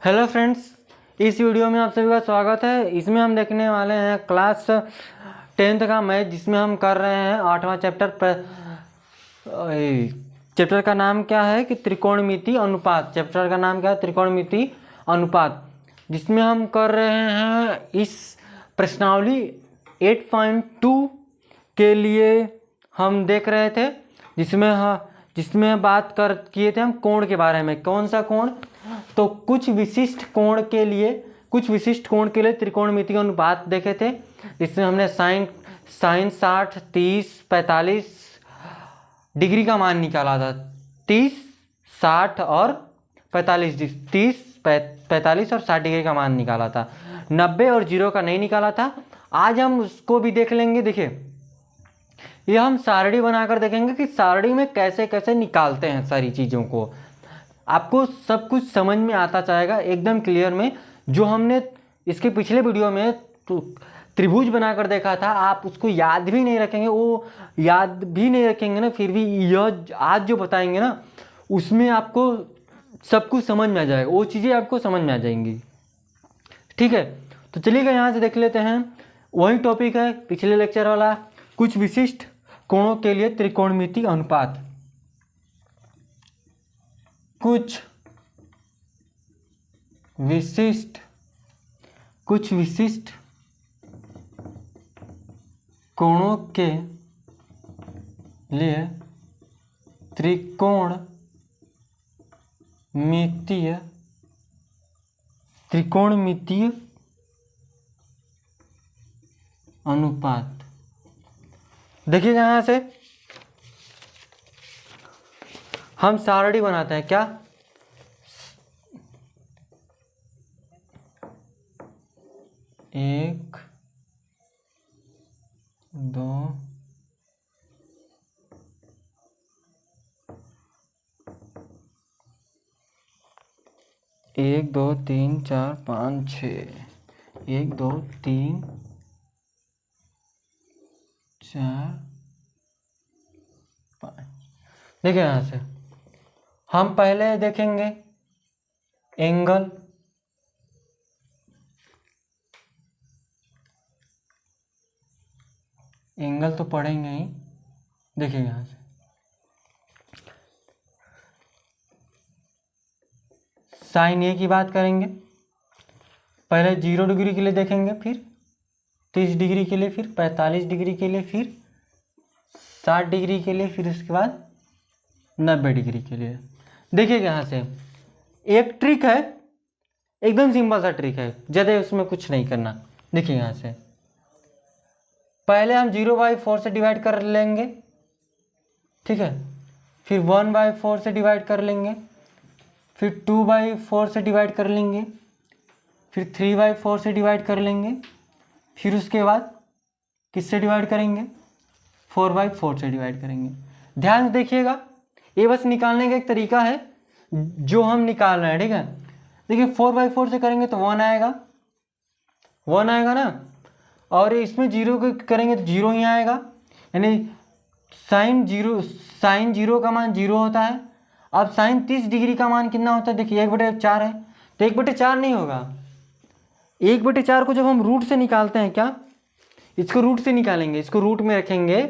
Hello friends, इस video में आप सभी का स्वागत है। इसमें हम देखने वाले हैं क्लास 10th का मैथ, जिसमें हम कर रहे हैं 8वां चैप्टर। चैप्टर का नाम क्या है कि त्रिकोणमिति अनुपात। चैप्टर का नाम क्या है? त्रिकोणमिति अनुपात, जिसमें हम कर रहे हैं इस प्रश्नावली 8.2 के लिए हम देख रहे थे, जिसमें बात कर किए थे हम कोण के बारे में। कौन सा कोण? तो कुछ विशिष्ट कोण के लिए त्रिकोणमिति अनुपात देखे थे, जिसमें हमने साइन 60, 30, 45 डिग्री का मान निकाला था। 30, 60 और 45 45 और 60 डिग्री का मान निकाला था। 90 और 0 का नहीं निकाला था। आज हम उसको भी देख लेंगे। देखिए, ये हम सारणी बनाकर देखेंगे कि सारणी में कैसे कैसे निकालते हैं सारी चीज़ों को। आपको सब कुछ समझ में आता जाएगा एकदम क्लियर में। जो हमने इसके पिछले वीडियो में त्रिभुज बनाकर देखा था, आप उसको याद भी नहीं रखेंगे, वो याद भी नहीं रखेंगे ना, फिर भी यह आज जो बताएंगे ना, उसमें आपको सब कुछ समझ में आ जाएगा, वो चीज़ें आपको समझ में आ जाएंगी। ठीक है, तो चलिएगा यहाँ से देख लेते हैं। वही टॉपिक है पिछले लेक्चर वाला, कुछ विशिष्ट कोणों के लिए त्रिकोणमिति अनुपात। कुछ विशिष्ट कोणों के लिए त्रिकोणमितीय अनुपात। देखिएगा यहाँ से हम सारणी बनाते हैं। क्या? 1, 2, 1, 2, 3, 4, 5, 6। 1, 2, 3, 4, 5। देखिए यहाँ से हम पहले देखेंगे एंगल। एंगल तो पढ़ेंगे ही। देखिए यहाँ से साइन ए की बात करेंगे। पहले 0 डिग्री के लिए देखेंगे, फिर 30 डिग्री के लिए, फिर 45 डिग्री के लिए, फिर 60 डिग्री के लिए, फिर उसके बाद 90 डिग्री के लिए। देखिए यहाँ से एक ट्रिक है, एकदम सिंपल सा ट्रिक है, ज़्यादा उसमें कुछ नहीं करना। देखिए यहाँ से पहले हम 0/4 से डिवाइड कर लेंगे, ठीक है। फिर 1/4 से डिवाइड कर लेंगे, फिर 2/4 से डिवाइड कर लेंगे, फिर 3/4 से डिवाइड कर लेंगे, फिर उसके बाद किससे डिवाइड करेंगे? 4/4 से डिवाइड करेंगे। ध्यान से देखिएगा, ये बस निकालने का एक तरीका है जो हम निकाल रहे हैं, ठीक है। देखिए 4/4 से करेंगे तो 1 आएगा, 1 आएगा ना, और इसमें 0 को करेंगे तो 0 ही आएगा। यानी साइन 0 का मान 0 होता है। अब साइन 30 डिग्री का मान कितना होता है? देखिए 1/4 है, तो 1/4 नहीं होगा। 1/4 को जब हम रूट से निकालते हैं, क्या इसको रूट से निकालेंगे, इसको रूट में रखेंगे,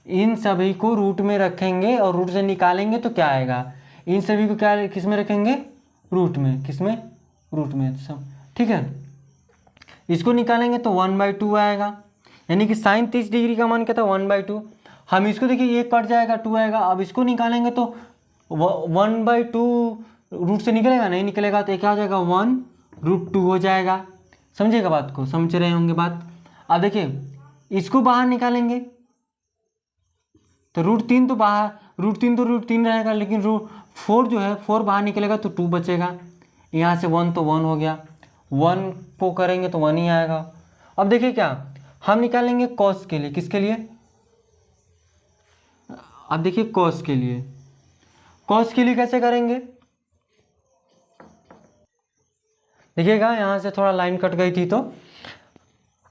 इन सभी को रूट में रखेंगे और रूट से निकालेंगे तो क्या आएगा? इन सभी को क्या किस में रखेंगे? रूट में। किस में? रूट में सब, ठीक है। इसको निकालेंगे तो 1/2 आएगा, यानी कि साइन 30 डिग्री का मान क्या था? 1/2। हम इसको देखिए, 1 कट जाएगा, 2 आएगा। अब इसको निकालेंगे तो 1/2 रूट से निकलेगा, नहीं निकलेगा तो क्या हो जाएगा? 1√2 हो जाएगा। समझिएगा बात को, समझ रहे होंगे बात। अब देखिए इसको बाहर निकालेंगे तो √3 तो बाहर, √3 रहेगा, लेकिन √4 जो है 4 बाहर निकलेगा तो 2 बचेगा। यहाँ से 1 तो 1 हो गया, 1 को करेंगे तो 1 ही आएगा। अब देखिए क्या हम निकालेंगे कॉस के लिए। किसके लिए? अब देखिए कॉस के लिए। कॉस के लिए कैसे करेंगे? देखिएगा यहाँ से थोड़ा लाइन कट गई थी, तो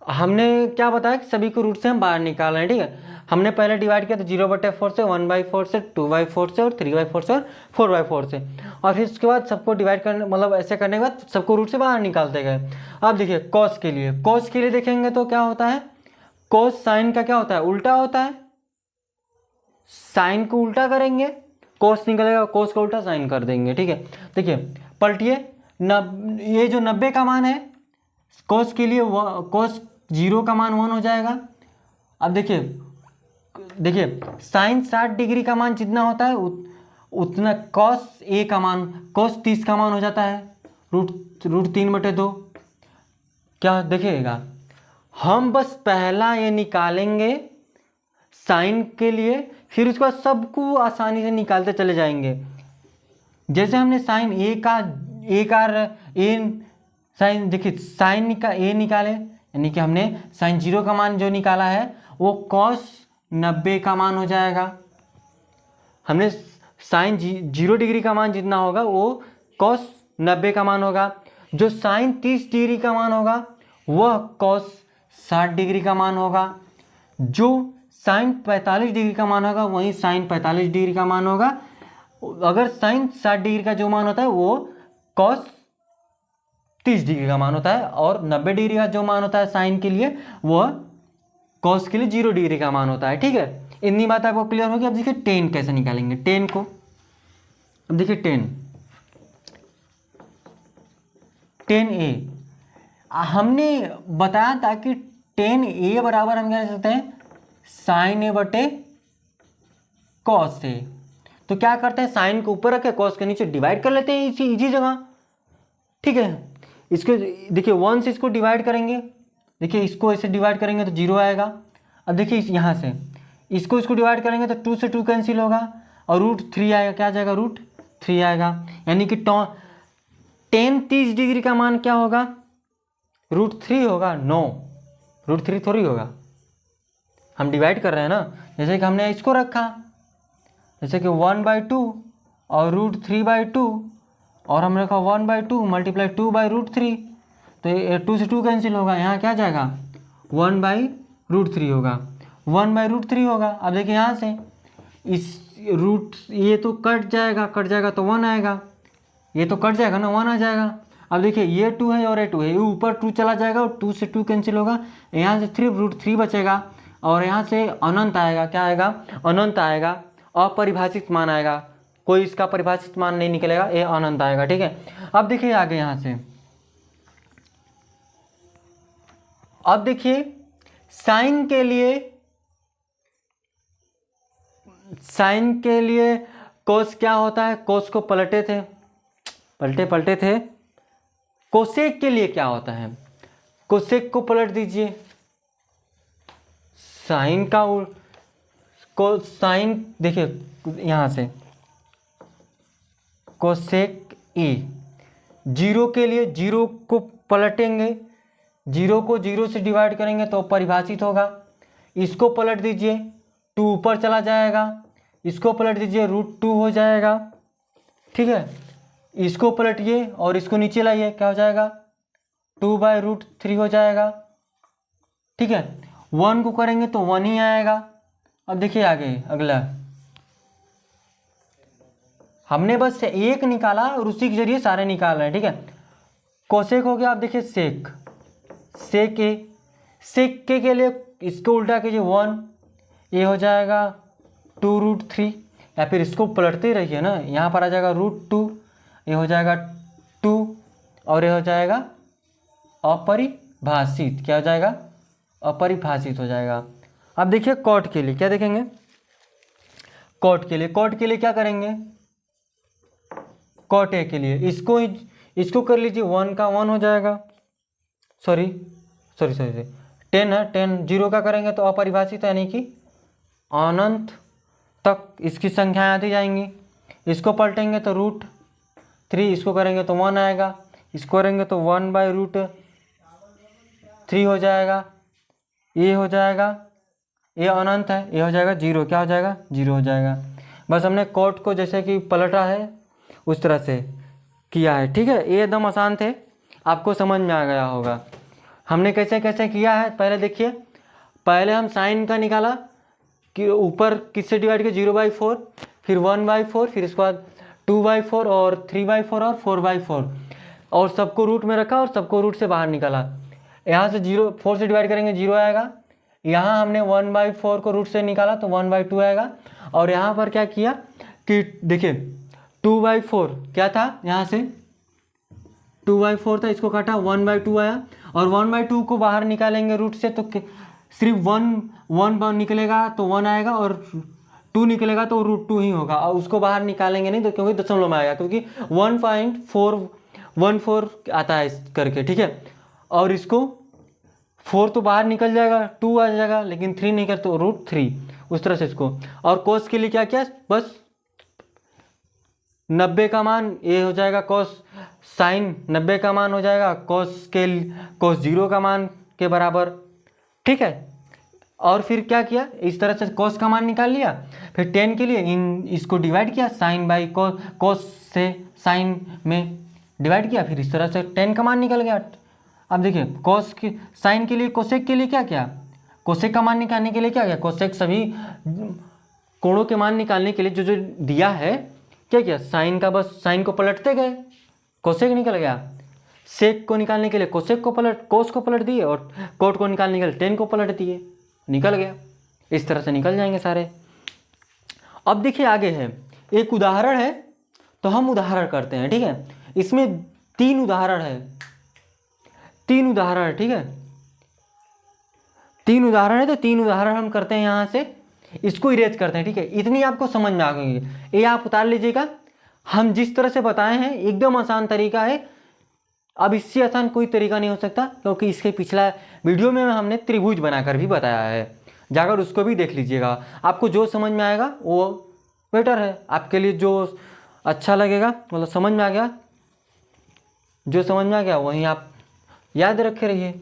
हमने क्या बताया कि सभी को रूट से हम बाहर निकाल रहे हैं, ठीक है। हमने पहले डिवाइड किया तो 0/4 से, 1/4 से, 2/4 से और 3/4 से और 4/4 से, और फिर उसके बाद सबको डिवाइड करने मतलब ऐसे करने के बाद सबको रूट से बाहर निकालते गए। अब देखिए कॉस के लिए देखेंगे तो क्या होता है, कॉस साइन का क्या होता है, उल्टा होता है। साइन को उल्टा करेंगे, कोस निकलेगा, कोस का उल्टा साइन कर देंगे, ठीक है। देखिए पलटिए, ये जो 90 का मान है कोस के लिए, कोस 0 का मान 1 हो जाएगा। अब देखिए साइन 60 डिग्री का मान जितना होता है उतना कॉस ए का मान, कॉस 30 का मान हो जाता है रूट 3/2। क्या देखिएगा, हम बस पहला ये निकालेंगे साइन के लिए, फिर उसके बाद सबको आसानी से निकालते चले जाएंगे। जैसे हमने साइन ए का साइन देखिए साइन ए निकाले, यानी कि हमने साइन 0 का मान जो निकाला है वो कॉस 90 का मान हो जाएगा। हमने साइन 0 डिग्री का मान जितना होगा वो कॉस 90 का मान होगा। जो साइन 30 डिग्री का मान होगा वह कॉस 60 डिग्री का मान होगा। जो साइन 45 डिग्री का मान होगा वही साइन 45 डिग्री का मान होगा। अगर साइन 60 डिग्री का जो मान होता है वो कॉस 30 डिग्री का मान होता है, और 90 डिग्री का जो मान होता है साइन के लिए वह कॉस के लिए 0 डिग्री का मान होता है, ठीक है। इतनी बात आपको क्लियर होगी। अब देखिए टेन कैसे निकालेंगे, टेन को, अब देखिए टेन ए हमने बताया था कि टेन ए बराबर हम क्या कह सकते हैं, साइन ए बटे कॉस ए। तो क्या करते हैं, साइन को ऊपर रखे कॉस के नीचे डिवाइड कर लेते हैं इसी इजी जगह, ठीक है। इसको देखिए 1 से इसको डिवाइड करेंगे, देखिए इसको ऐसे डिवाइड करेंगे तो 0 आएगा। अब देखिए यहाँ से इसको डिवाइड करेंगे तो 2 से 2 कैंसिल होगा और √3 आएगा, क्या आ जाएगा, √3 आएगा। यानी कि टेन 30 डिग्री का मान क्या होगा, √3 होगा। नो, √3 थोड़ी होगा, हम डिवाइड कर रहे हैं ना। जैसे कि हमने इसको रखा, जैसे कि 1/2 और √3/2, और हमने रखा 1/2 मल्टीप्लाई 2/√3, तो ये 2 से 2 कैंसिल होगा, यहाँ क्या जाएगा 1/√3 होगा, 1/√3 होगा। अब देखिए यहाँ से इस ये तो कट जाएगा तो 1 आएगा, ये तो कट जाएगा ना, 1 आ जाएगा। अब देखिए ये 2 है और ये 2 है, ये ऊपर 2 चला जाएगा और 2 से 2 कैंसिल होगा, यहाँ से 3 बचेगा और यहाँ से अनंत आएगा, क्या आएगा, अनंत आएगा, अपरिभाषित मान आएगा, कोई इसका परिभाषित मान नहीं निकलेगा, ये अनंत आएगा, ठीक है। अब देखिए आगे यहाँ से, अब देखिए साइन के लिए कोस क्या होता है, कोस को पलटे थे। कोसेक के लिए क्या होता है, कोसेक को पलट दीजिए, साइन देखिए यहाँ से कोसेक ए, 0 के लिए 0 को पलटेंगे, 0 को 0 से डिवाइड करेंगे तो परिभाषित होगा। इसको पलट दीजिए, 2 ऊपर चला जाएगा, इसको पलट दीजिए √2 हो जाएगा, ठीक है। इसको पलटिए और इसको नीचे लाइए, क्या हो जाएगा 2/√3 हो जाएगा, ठीक है। 1 को करेंगे तो 1 ही आएगा। अब देखिए आगे अगला, हमने बस एक निकाला और उसी के जरिए सारे निकाल रहे हैं, ठीक है। कोसेक हो गया। अब देखिए सेक के लिए इसको उल्टा कीजिए 1, ये हो जाएगा 2√3, या फिर इसको पलटते ही रहिए ना, यहाँ पर आ जाएगा √2, ये हो जाएगा 2 और ये हो जाएगा अपरिभाषित, क्या हो जाएगा, अपरिभाषित हो जाएगा। अब देखिए कॉट के लिए क्या देखेंगे, कॉट के लिए क्या करेंगे, कॉट ए के लिए इसको कर लीजिए, 1 का 1 हो जाएगा, सॉरी 10 है, 10 0 का करेंगे तो अपरिभाषित, यानी कि अनंत तक इसकी संख्याएं आती जाएंगी। इसको पलटेंगे तो √3, इसको करेंगे तो 1 आएगा, इसको करेंगे तो 1/√3 हो जाएगा, ये हो जाएगा, ये अनंत है, ये हो जाएगा 0, क्या हो जाएगा 0 हो जाएगा। बस हमने कॉट को जैसे कि पलटा है उस तरह से किया है, ठीक है। ये एकदम आसान थे, आपको समझ में आ गया होगा। हमने कैसे कैसे किया है पहले देखिए। पहले हम साइन का निकाला कि ऊपर किससे डिवाइड किया 0/4, फिर 1/4, फिर इसके बाद 2/4 और 3/4 और 4/4, और सबको रूट में रखा और सबको रूट से बाहर निकाला। यहाँ से 4 से डिवाइड करेंगे 0 आएगा। यहाँ हमने 1/4 को रूट से निकाला तो 1/2 आएगा। और यहाँ पर क्या किया कि देखिए 2/4 क्या था, यहाँ से 2/4 था, इसको काटा 1/2 आया। और 1/2 को बाहर निकालेंगे रूट से तो सिर्फ 1 निकलेगा तो 1 आएगा, और 2 निकलेगा तो √2 ही होगा। और उसको बाहर निकालेंगे नहीं तो क्योंकि दशमलव में आएगा, क्योंकि 1.414 आता है इस करके, ठीक है। और इसको 4 तो बाहर निकल जाएगा, 2 आ जाएगा, लेकिन 3 नहीं कर तो √3, उस तरह से इसको। और कोस के लिए क्या क्या, बस 90 का मान ये हो जाएगा, कोस साइन 90 का मान हो जाएगा कोस 0 का मान के बराबर, ठीक है। और फिर क्या किया, इस तरह से कोस का मान निकाल लिया। फिर tan के लिए इसको डिवाइड किया, साइन बाई कोस से साइन में डिवाइड किया, फिर इस तरह से tan का मान निकल गया। अब देखिए कोस के साइन के लिए कोसेक के लिए क्या किया, कोसेक का मान निकालने के लिए क्या किया, कोसेक सभी कोणों के मान निकालने के लिए जो जो दिया है क्या किया, साइन का बस साइन को पलटते गए, कोसेक निकल गया। सेक को निकालने के लिए कोसेक को कोस को पलट दिए, और कोट को निकालने के लिए tan को पलट दिए, निकल गया। इस तरह से निकल जाएंगे सारे। अब देखिए आगे है एक उदाहरण है, तो हम उदाहरण करते हैं, ठीक है। इसमें 3 उदाहरण है, 3 उदाहरण, ठीक है, 3 उदाहरण है। तो 3 उदाहरण हम करते हैं यहाँ से, इसको इरेज करते हैं, ठीक है। इतनी आपको समझ में आ गई, ये आप उतार लीजिएगा। हम जिस तरह से बताए हैं एकदम आसान तरीका है, अब इससे आसान कोई तरीका नहीं हो सकता, क्योंकि इसके पिछला वीडियो में हमने त्रिभुज बनाकर भी बताया है, जाकर उसको भी देख लीजिएगा। आपको जो समझ में आएगा वो बेटर है आपके लिए, जो अच्छा लगेगा, मतलब समझ में आ गया, जो समझ में आ गया वहीं आप याद रखे रहिए।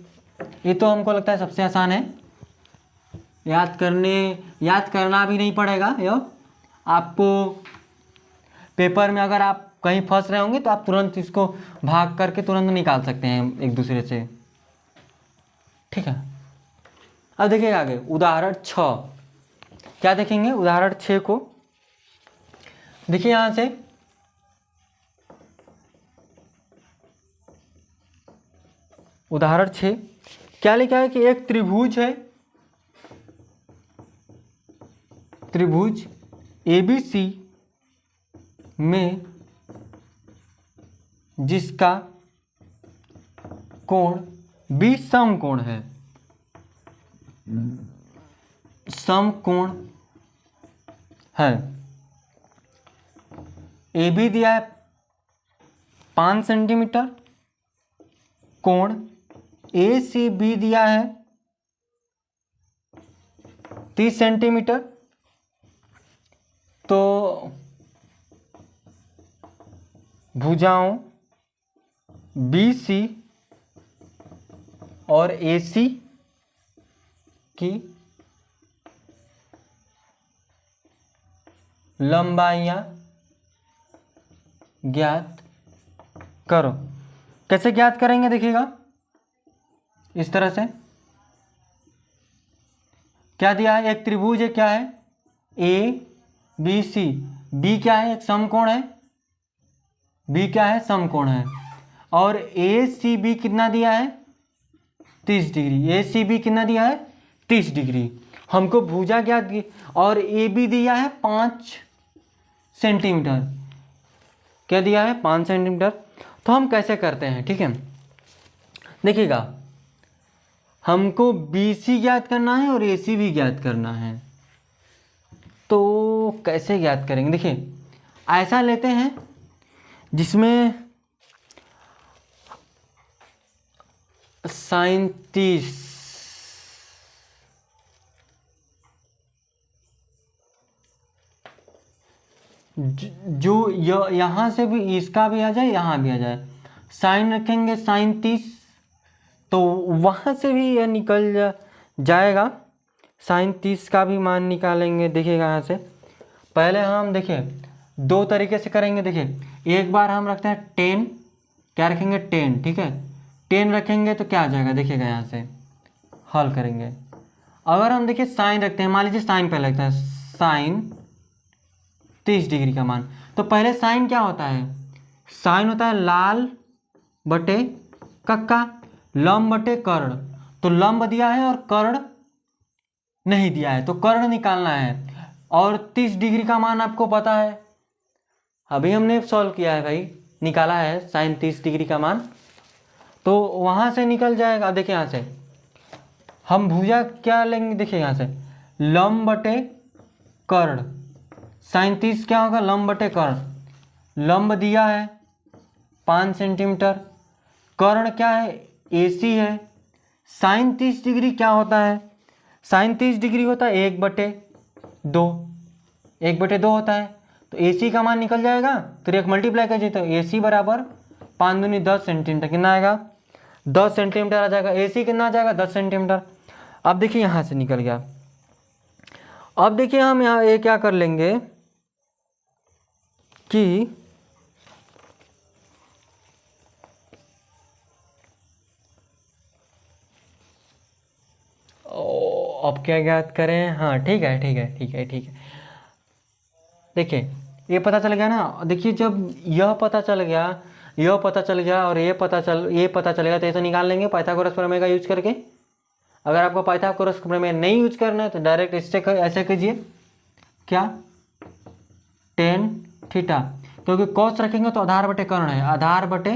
ये तो हमको लगता है सबसे आसान है, याद करना भी नहीं पड़ेगा। यो आपको पेपर में अगर आप कहीं फंस रहे होंगे तो आप तुरंत इसको भाग करके तुरंत निकाल सकते हैं एक दूसरे से, ठीक है। अब देखिए आगे उदाहरण 6, क्या देखेंगे उदाहरण 6 को। देखिए यहाँ से उदाहरण 6 क्या लिखा है कि एक त्रिभुज है, त्रिभुज ABC में जिसका कोण B समकोण है, समकोण है। AB दिया है 5 सेंटीमीटर, कोण ACB दिया है 30 सेंटीमीटर। तो भुजाओं BC और AC की लंबाइयां ज्ञात करो। कैसे ज्ञात करेंगे देखिएगा, इस तरह से क्या दिया है, एक त्रिभुज है, क्या है ABC, B क्या है, एक समकोण है, B क्या है, समकोण है। और ACB कितना दिया है 30 डिग्री, ACB कितना दिया है 30 डिग्री। हमको भुजा ज्ञात की, और AB दिया है 5 सेंटीमीटर, क्या दिया है 5 सेंटीमीटर। तो हम कैसे करते हैं, ठीक है, देखिएगा हमको BC ज्ञात करना है और AC भी ज्ञात करना है। तो कैसे ज्ञात करेंगे, देखिए ऐसा लेते हैं जिसमें sin 30 जो यहाँ से भी इसका भी आ जाए, यहाँ भी आ जाए, साइन रखेंगे sin 30, तो वहाँ से भी यह निकल जाएगा, sin 30 का भी मान निकालेंगे। देखिएगा यहाँ से पहले हम देखिए 2 तरीके से करेंगे। देखिए एक बार हम रखते हैं 10, क्या रखेंगे 10, ठीक है, 10 रखेंगे तो क्या आ जाएगा, देखिएगा यहाँ से हल करेंगे। अगर हम देखिए साइन रखते हैं, मान लीजिए साइन पहले लगता है, साइन 30 डिग्री का मान, तो पहले साइन क्या होता है, साइन होता है लाल बटे कक्का, लंब बटे कर्ण। तो लंब दिया है और कर्ण नहीं दिया है, तो कर्ण निकालना है। और 30 डिग्री का मान आपको पता है, अभी हमने सॉल्व किया है भाई, निकाला है साइन 30 डिग्री का मान, तो वहाँ से निकल जाएगा। देखिए यहाँ से हम भुजा क्या लेंगे, देखिए यहाँ से लंब बटे कर्ण, साइन 30 क्या होगा, लंब बटे कर्ण। लंब दिया है 5 सेंटीमीटर, कर्ण क्या है, AC है। साइन 30 डिग्री क्या होता है, साइन 30 डिग्री होता है 1/2, 1/2 होता है। तो AC का मान निकल जाएगा, तो एक मल्टीप्लाई कर तो AC बराबर 5 दूनी 10 सेंटीमीटर, कितना आएगा, 10 सेंटीमीटर आ जाएगा। AC कितना आ जाएगा, 10 सेंटीमीटर। अब देखिए यहाँ से निकल गया। अब देखिए हम यहाँ ये क्या कर लेंगे कि अब क्या ज्ञात करें, हाँ ठीक है ठीक है ठीक है ठीक है। देखिए ये पता चल गया ना, देखिए जब यह पता चल गया, यह पता चल गया और ये पता चलेगा, तो ये तो निकाल लेंगे पाइथागोरस प्रमेय का यूज करके। अगर आपको पाइथागोरस प्रमेय नहीं यूज करना है तो डायरेक्ट इससे ऐसे कीजिए, क्या, tan थीटा, क्योंकि कॉस रखेंगे तो आधार बटे कर्ण है, आधार बटे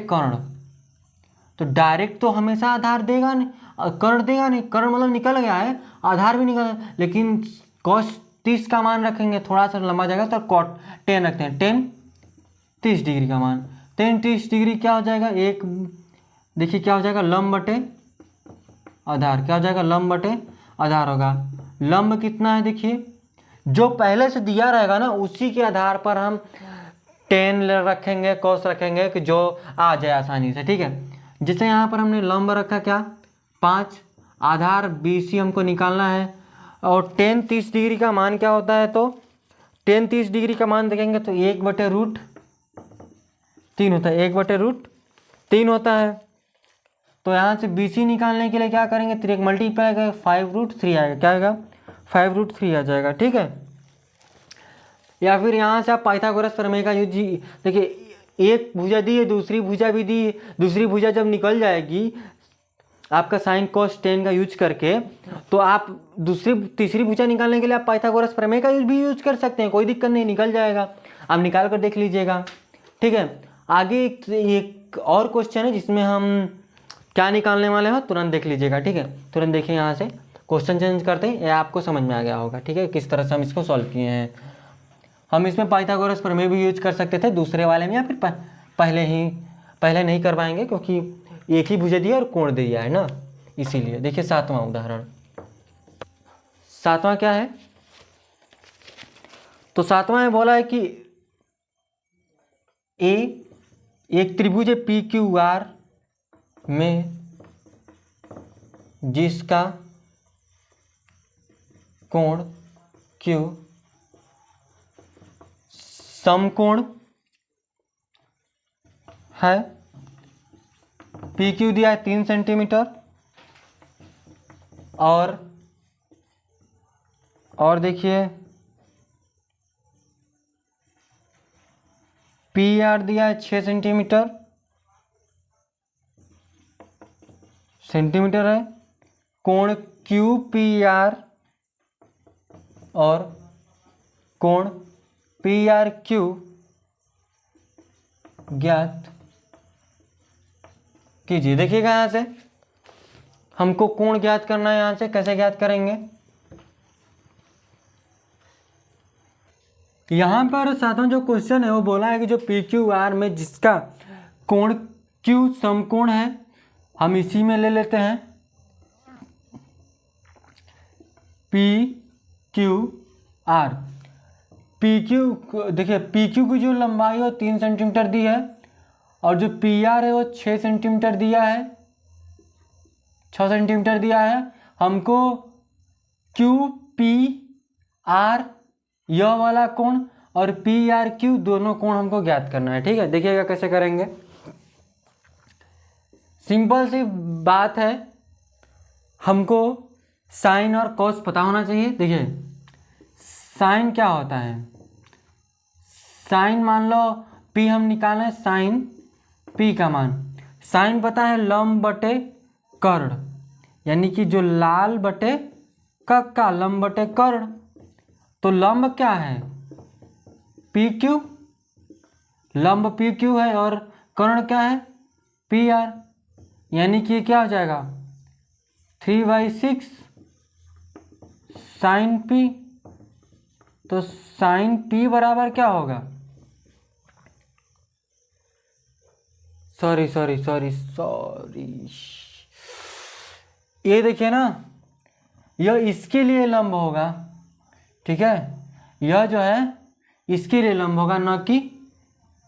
कर्ण, तो डायरेक्ट तो हमेशा आधार देगा नहीं, कर्ण देगा नहीं, कर्ण मतलब निकल गया है, आधार भी निकल, लेकिन cos 30 का मान रखेंगे, थोड़ा सा लंबा जाएगा तो cot 10 रखते हैं, 10 30 डिग्री का मान, 10 30 डिग्री क्या हो जाएगा, एक देखिए क्या हो जाएगा, लंब बटे आधार, क्या हो जाएगा, लंब बटे आधार होगा। लंब कितना है, देखिए जो पहले से दिया रहेगा ना उसी के आधार पर हम 10 रखेंगे, cos रखेंगे कि जो आ जाए आसानी से, ठीक है। जैसे यहाँ पर हमने लंब रखा क्या, 5, आधार BC हमको निकालना है, और 10 30 डिग्री का मान क्या होता है, तो 10 30 डिग्री का मान देखेंगे तो 1/√3 होता है, 1/√3 होता है। तो यहाँ से BC निकालने के लिए क्या करेंगे, 3 मल्टीप्लाई करेंगे, 5√3 आएगा, क्या आएगा, 5√3 आ जाएगा, ठीक है। या फिर यहाँ से आप पाइथागोरस प्रमेय का यूज, देखिए एक भुजा दी है, दूसरी भुजा भी दी है, दूसरी भुजा जब निकल जाएगी आपका साइन cos 10 का यूज करके, तो आप तीसरी भुजा निकालने के लिए आप पाइथागोरस प्रमेय का भी यूज कर सकते हैं, कोई दिक्कत नहीं, निकल जाएगा, आप निकाल कर देख लीजिएगा, ठीक है। आगे एक और क्वेश्चन है जिसमें हम क्या निकालने वाले हैं, तुरंत देख लीजिएगा, ठीक है। तुरंत देखिए, यहाँ से क्वेश्चन चेंज करते हैं, या आपको समझ में आ गया होगा, ठीक है, किस तरह से हम इसको सॉल्व किए हैं। हम इसमें पाइथागोरस प्रमेय भी यूज कर सकते थे दूसरे वाले में, या फिर पहले नहीं कर पाएंगे क्योंकि एक ही भुजा दिया और कोण दिया है ना, इसीलिए। देखिए 7वां उदाहरण, 7वां क्या है, तो 7वां में बोला है कि एक त्रिभुज PQR में जिसका कोण Q समकोण है, PQ दिया है 3 सेंटीमीटर, और देखिए PR दिया है 6 सेंटीमीटर है। कोण QPR और कोण PRQ ज्ञात कीजिए। देखिएगा यहाँ से हमको कोण ज्ञात करना है, यहाँ से कैसे ज्ञात करेंगे, यहाँ पर 7वां जो क्वेश्चन है वो बोला है कि जो PQR में जिसका कोण Q समकोण है, हम इसी में ले लेते हैं PQR। PQ देखिए, PQ की जो लंबाई है 3 सेंटीमीटर दी है, और जो PR है वो 6 सेंटीमीटर दिया है, 6 सेंटीमीटर दिया है। हमको QPR यह वाला कोण और PRQ दोनों कोण हमको ज्ञात करना है, ठीक है। देखिएगा कैसे करेंगे, सिंपल सी बात है, हमको साइन और कॉस पता होना चाहिए। देखिए साइन क्या होता है, साइन मान लो पी हम निकालें, साइन पी का मान, साइन पता है लंब बटे कर्ण, यानी कि जो लाल बटे कक्का, लंब बटे कर्ण। तो लंब क्या है पी क्यू, लंब पी क्यू है और कर्ण क्या है पी आर, यानी कि क्या हो जाएगा 3/6 साइन पी। तो साइन पी बराबर क्या होगा, सॉरी सॉरी सॉरी सॉरी, ये देखिए ना, यह इसके लिए लंब होगा, ठीक है, यह जो है इसके लिए लंब होगा, न कि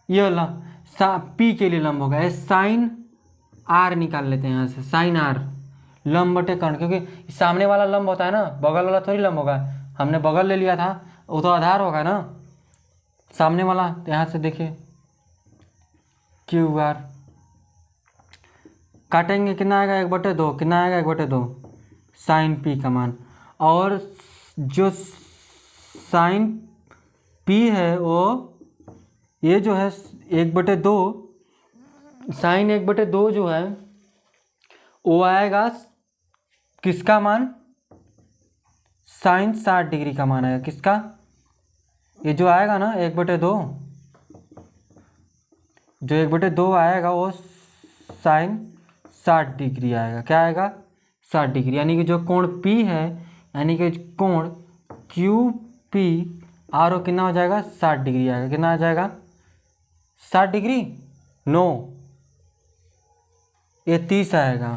यह पी के लिए लंब होगा। साइन आर निकाल लेते हैं यहाँ से, साइन आर लंब बटे कर्ण, क्योंकि सामने वाला लंब होता है ना, बगल वाला थोड़ी लंब होगा, हमने बगल ले लिया था, वो तो आधार होगा ना सामने वाला। तो यहाँ से देखिए क्यू आर काटेंगे, कितना आएगा 1/2, कितना आएगा 1/2 साइन पी का मान। और जो साइन पी है वो ये जो है 1/2, साइन 1/2 जो है वो आएगा किसका मान, साइन 60 डिग्री का मान आएगा। किसका, ये जो आएगा ना 1/2, जो 1/2 आएगा वो साइन 60 डिग्री आएगा। क्या आएगा 60 डिग्री, यानी कि जो कोण P है, यानी कि कोण QP आर ओ कितना हो जाएगा 60 डिग्री आएगा। कितना आ जाएगा 60 डिग्री, नो ये 30 आएगा।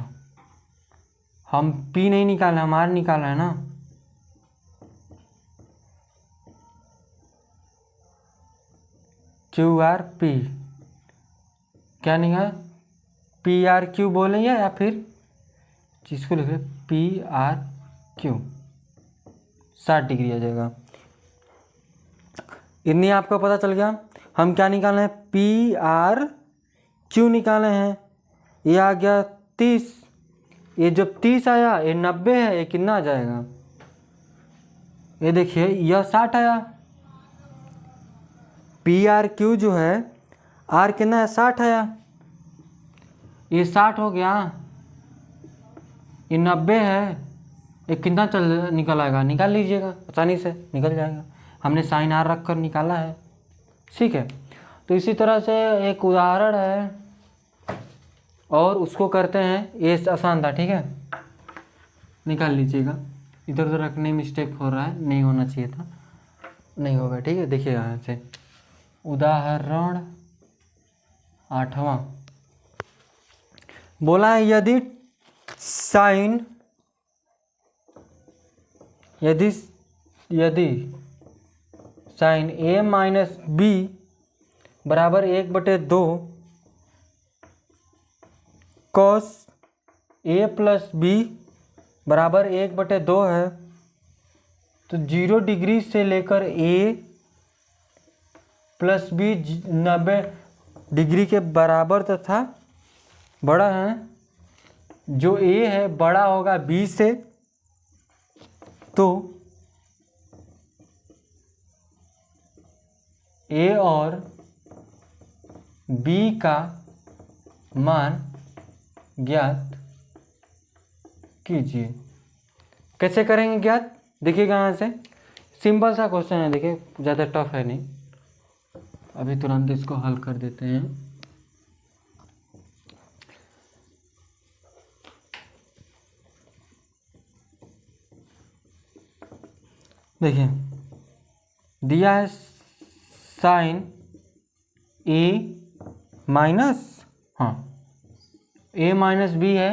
हम P नहीं निकाला, हम R निकाला है ना। QRP क्या निकाला, PRQ बोलेंगे या फिर जिसको लिखे PRQ, 60 डिग्री आ जाएगा। इतनी आपको पता चल गया। हम क्या निकाले हैं PRQ निकाले हैं, ये आ गया 30, ये जब 30 आया ये 90 है, ये कितना आ जाएगा, ये देखिए यह 60 आया। PRQ जो है R कितना है 60 आया, ये 60 हो गया, ये 90 है, ये कितना निकल आएगा, निकाल लीजिएगा आसानी से निकल जाएगा। हमने साइन आर रख कर निकाला है, ठीक है। तो इसी तरह से एक उदाहरण है और उसको करते हैं, ये आसान था, ठीक है, निकाल लीजिएगा। इधर उधर रखने में मिस्टेक हो रहा है, नहीं होना चाहिए था, नहीं होगा, ठीक है। देखिए यहाँ से उदाहरण 8वां बोला है, यदि sine sine A minus B बराबर 1/2 कॉस A प्लस B बराबर 1/2 है, तो 0 डिग्री से लेकर A प्लस B 90 डिग्री के बराबर तथा बड़ा है। जो A है बड़ा होगा B से, तो A और B का मान ज्ञात कीजिए। कैसे करेंगे ज्ञात, देखिएगा यहाँ से, सिंपल सा क्वेश्चन है, देखिए ज़्यादा टफ है नहीं। अभी तुरंत इसको हल कर देते हैं। देखिए दिया है साइन A माइनस, हाँ A माइनस B है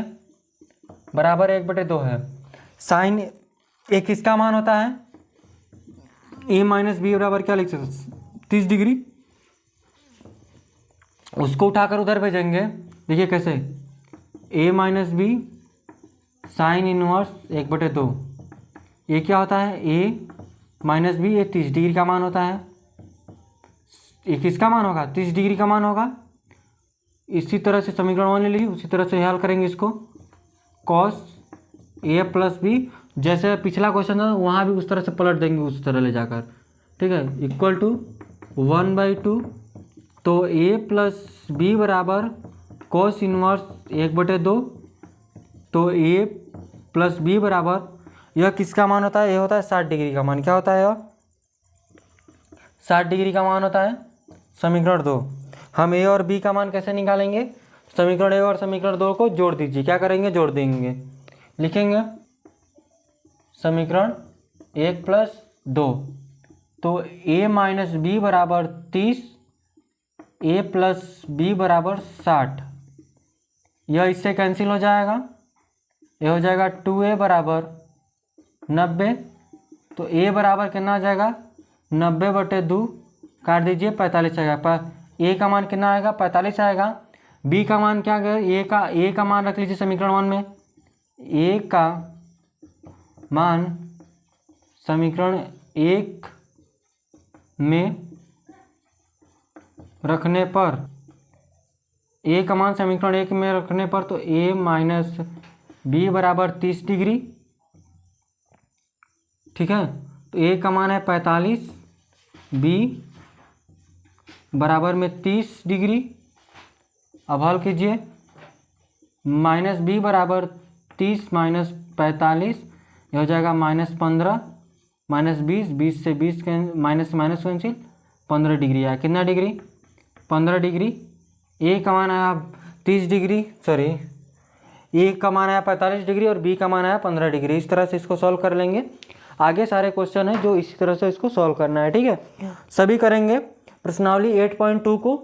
बराबर 1/2 है। साइन A किसका मान होता है, A माइनस B बराबर क्या लिख सकते 30 डिग्री, उसको उठाकर उधर भेजेंगे। देखिए कैसे, A minus B sine inverse 1/2, ये क्या होता है A माइनस B, ये 30 डिग्री का मान होता है। ये किसका मान होगा 30 डिग्री का मान होगा, इसी तरह से समीकरण 1 ले लीजिए, उसी तरह से हल करेंगे इसको। कॉस ए प्लस बी, जैसे पिछला क्वेश्चन था वहाँ भी उस तरह से पलट देंगे, उस तरह ले जाकर, ठीक है। इक्वल टू 1/2, तो ए प्लस बी बराबर कॉस इनवर्स 1/2, तो ए प्लस बी बराबर, यह किसका मान होता है? ये होता है 60 डिग्री का मान। क्या होता है? यह 60 डिग्री का मान होता है। समीकरण 2, हम ए और बी का मान कैसे निकालेंगे? समीकरण 1 और समीकरण 2 को जोड़ दीजिए। क्या करेंगे? जोड़ देंगे। लिखेंगे समीकरण 1 + 2, तो ए माइनस बी बराबर 30, ए प्लस बी बराबर 60। यह इससे कैंसिल हो जाएगा, ये हो जाएगा 2a बराबर 90, तो a बराबर कितना आ जाएगा? 90/2, काट दीजिए, 45 आएगा। ए का मान कितना आएगा? 45 आएगा। बी का मान क्या है? ए का मान रख लीजिए समीकरण 1 में। ए का मान समीकरण 1 में रखने पर, ए का मान समीकरण 1 में रखने पर, तो ए माइनस बी बराबर 30 डिग्री, ठीक है। तो ए का मान है 45, बी बराबर में 30 डिग्री। अब हल कीजिए, माइनस बी बराबर 30 माइनस 45, यह हो जाएगा -15, -20, 20 से 20 माइनस माइनस कैंसिल, 15 डिग्री आया। कितना डिग्री? 15 डिग्री। ए का मान आया 30 डिग्री, सॉरी, ए का मान आया 45 डिग्री और बी का मान आया 15 डिग्री। इस तरह से इसको सॉल्व कर लेंगे। आगे सारे क्वेश्चन है जो इसी तरह से इसको सॉल्व करना है, ठीक है। सभी करेंगे। प्रश्नावली 8.2 को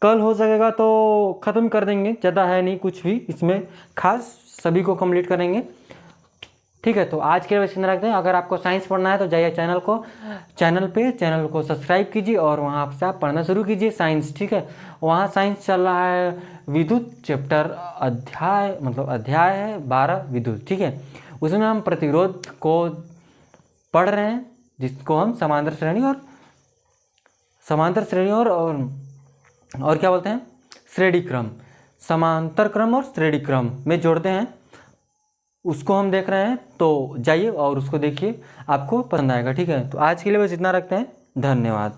कल हो सकेगा तो ख़त्म कर देंगे, ज़्यादा है नहीं कुछ भी इसमें खास, सभी को कंप्लीट करेंगे, ठीक है। तो आज के लिए बस इतना रखते हैं। अगर आपको साइंस पढ़ना है तो जाइए चैनल को सब्सक्राइब कीजिए और वहाँ से आप पढ़ना शुरू कीजिए साइंस, ठीक है। वहाँ साइंस चल रहा है विद्युत चैप्टर, अध्याय है 12 विद्युत, ठीक है। उसमें हम प्रतिरोध को पढ़ रहे हैं, जिसको हम समांतर श्रेणी और क्या बोलते हैं? श्रेणी क्रम, समांतर क्रम और श्रेणी क्रम में जोड़ते हैं, उसको हम देख रहे हैं। तो जाइए और उसको देखिए, आपको पसंद आएगा, ठीक है। तो आज के लिए बस इतना रखते हैं। धन्यवाद।